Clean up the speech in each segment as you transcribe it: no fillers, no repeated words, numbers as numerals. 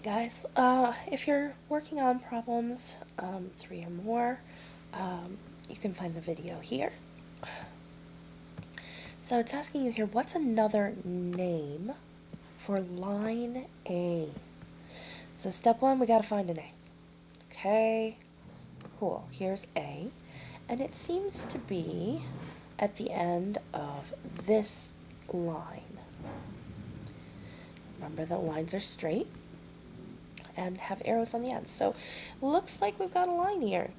Guys, if you're working on problems 3 or more, you can find the video here. So it's asking you here, what's another name for line A? So step 1, we gotta find an A. Okay, cool, here's A, and it seems to be at the end of this line. Remember that lines are straight and have arrows on the end. So looks like we've got a line here.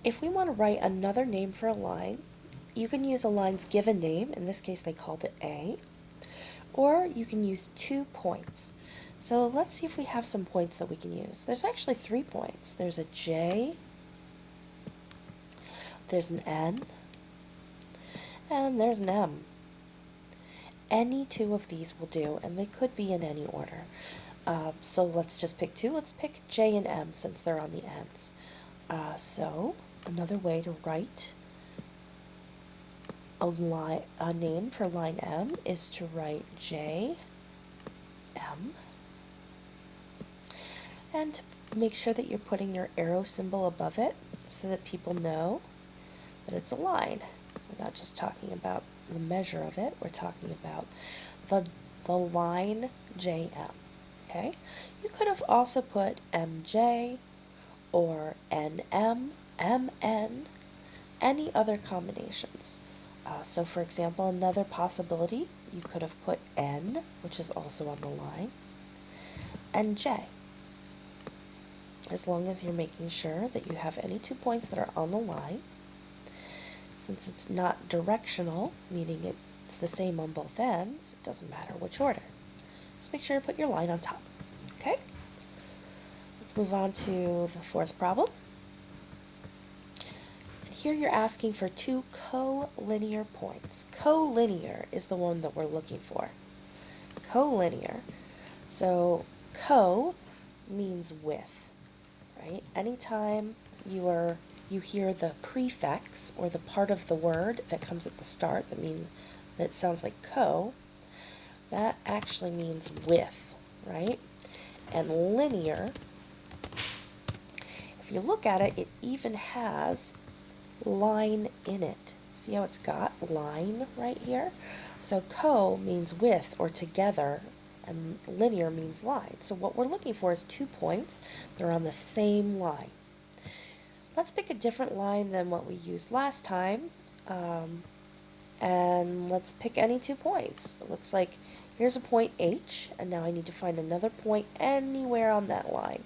If we want to write another name for a line, you can use a line's given name. In this case, they called it A. Or you can use 2 points. So let's see if we have some points that we can use. There's actually 3 points. There's a J, there's an N, and there's an M. Any 2 of these will do, and they could be in any order. So let's just pick 2. Let's pick J and M since they're on the ends. So another way to write a name for line M is to write J, M, and make sure that you're putting your arrow symbol above it so that people know that it's a line. We're not just talking about the measure of it, we're talking about the line JM. Okay? You could have also put MJ or NM, MN, any other combinations. So for example, another possibility, you could have put N, which is also on the line, and J. As long as you're making sure that you have any 2 points that are on the line. Since it's not directional, meaning it's the same on both ends, it doesn't matter which order. Just make sure to put your line on top. Okay? Let's move on to the 4th problem. And here you're asking for 2 collinear points. Collinear is the one that we're looking for. Collinear. So co means with, right? Anytime you hear the prefix or the part of the word that comes at the start that sounds like co, that actually means with, right? And linear, if you look at it, it even has line in it. See how it's got line right here? So co means with or together, and linear means line. So what we're looking for is 2 points. They're on the same line. Let's pick a different line than what we used last time, and let's pick any 2 points. It looks like here's a point H, and now I need to find another point anywhere on that line.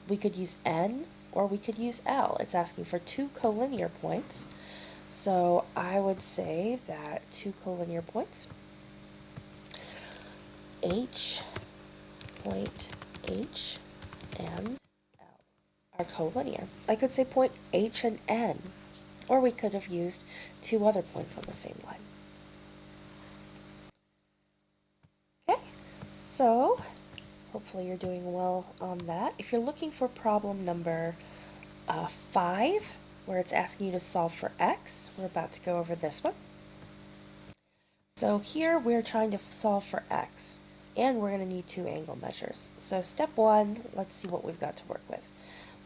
We could use N or we could use L. It's asking for 2 collinear points, so I would say that 2 collinear points, H, point H, and are collinear. I could say point H and N, or we could have used 2 other points on the same line. Okay, so hopefully you're doing well on that. If you're looking for problem number 5, where it's asking you to solve for x, we're about to go over this one. So here we're trying to solve for x, and we're going to need 2 angle measures. So step 1, let's see what we've got to work with.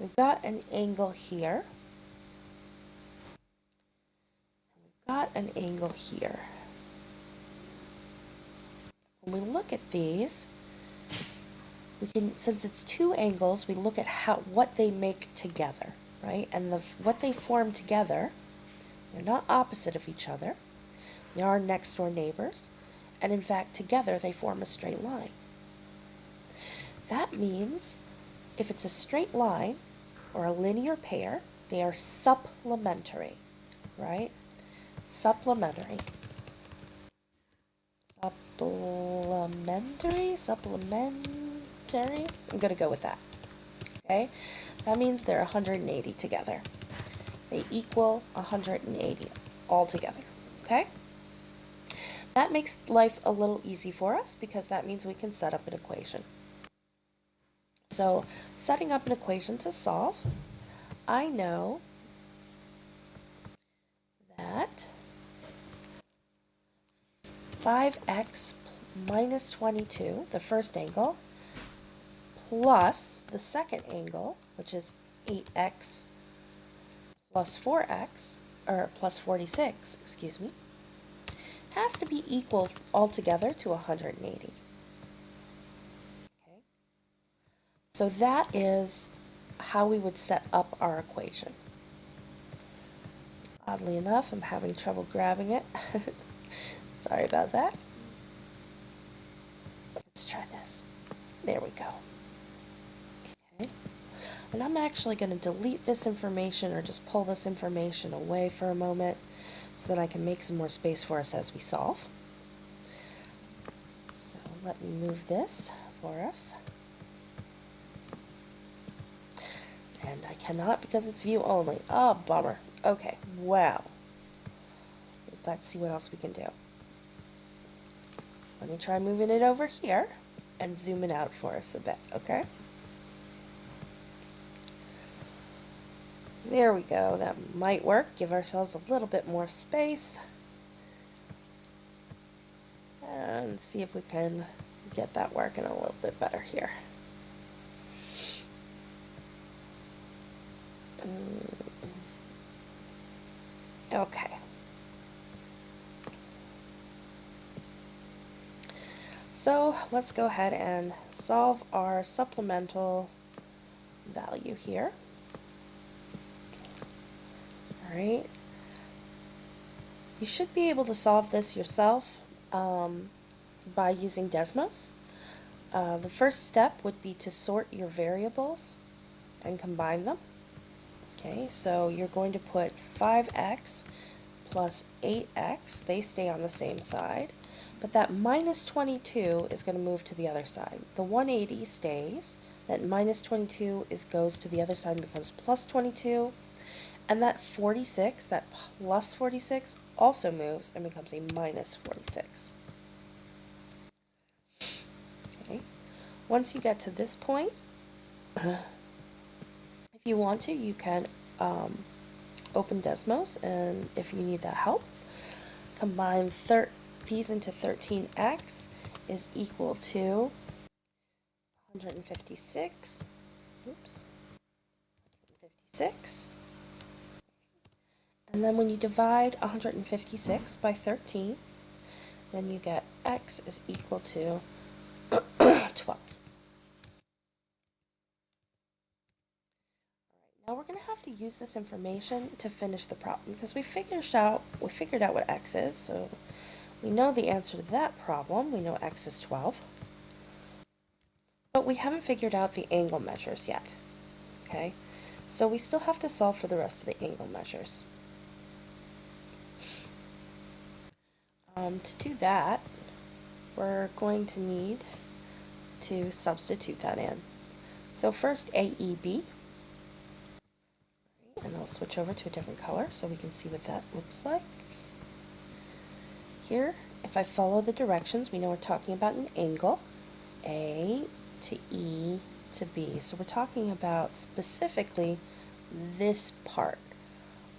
We've got an angle here. We've got an angle here. When we look at these, we can, since it's 2 angles, we look at what they make together, right? And what they form together, they're not opposite of each other. They are next door neighbors, and in fact, together they form a straight line. That means if it's a straight line or a linear pair, they are supplementary, right? Supplementary. Supplementary? I'm going to go with that. Okay? That means they're 180 together. They equal 180 all together. Okay? That makes life a little easy for us because that means we can set up an equation. So, setting up an equation to solve, I know that 5x minus 22, the first angle, plus the second angle, which is 8x plus 4x, or plus 46, excuse me, has to be equal altogether to 180. Okay? So that is how we would set up our equation. Oddly enough, I'm having trouble grabbing it. Sorry about that. Let's try this. There we go. Okay. And I'm actually going to delete this information or just pull this information away for a moment so that I can make some more space for us as we solve. So let me move this for us. And I cannot because it's view only. Oh, bummer. Okay, well, let's see what else we can do. Let me try moving it over here and zoom it out for us a bit, okay? There we go, that might work. Give ourselves a little bit more space. And see if we can get that working a little bit better here. Okay. So let's go ahead and solve our supplemental value here. All right. You should be able to solve this yourself by using Desmos. The first step would be to sort your variables and combine them. Okay, so you're going to put 5x plus 8x, they stay on the same side, but that minus 22 is going to move to the other side. The 180 stays, that minus 22 goes to the other side and becomes plus 22, and that 46, that plus 46, also moves and becomes a minus 46. Okay, once you get to this point, if you want to, you can open Desmos, and if you need that help, combine these into 13x is equal to 156. Oops. 156. And then when you divide 156 by 13, then you get x is equal to 12. Now we're going to have to use this information to finish the problem because we figured out what x is, so we know the answer to that problem. We know x is 12. But we haven't figured out the angle measures yet. Okay? So we still have to solve for the rest of the angle measures. To do that, we're going to need to substitute that in. So first AEB. And I'll switch over to a different color so we can see what that looks like. Here, if I follow the directions, we know we're talking about an angle, A to E to B. So we're talking about specifically this part.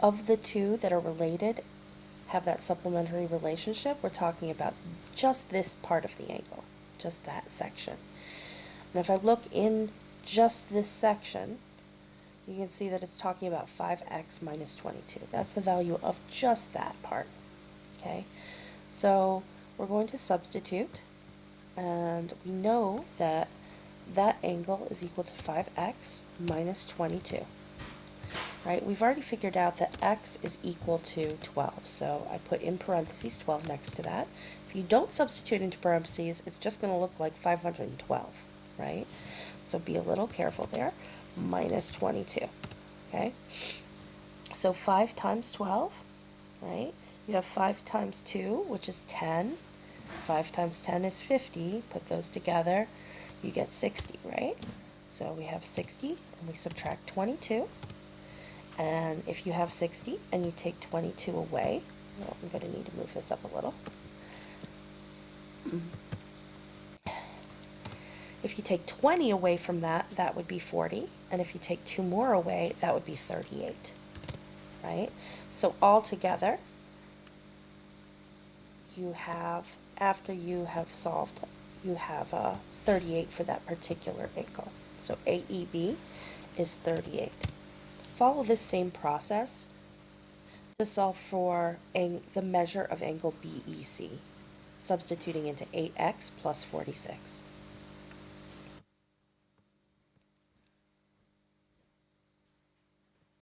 Of the two that are related, have that supplementary relationship, we're talking about just this part of the angle, just that section. And if I look in just this section, you can see that it's talking about 5x minus 22. That's the value of just that part. Okay, so we're going to substitute, and we know that that angle is equal to 5x minus 22. Right, we've already figured out that x is equal to 12, so I put in parentheses 12 next to that. If you don't substitute into parentheses, it's just going to look like 512, right? So be a little careful there. Minus 22, okay? So 5 times 12, right? You have 5 times 2, which is 10. 5 times 10 is 50. Put those together, you get 60, right? So we have 60, and we subtract 22. And if you have 60 and you take 22 away, well, I'm going to need to move this up a little. If you take 20 away from that, that would be 40. And if you take 2 more away, that would be 38. Right? So altogether, you have after you have solved, you have 38 for that particular angle. So AEB is 38. Follow this same process to solve for the measure of angle BEC, substituting into 8x plus 46.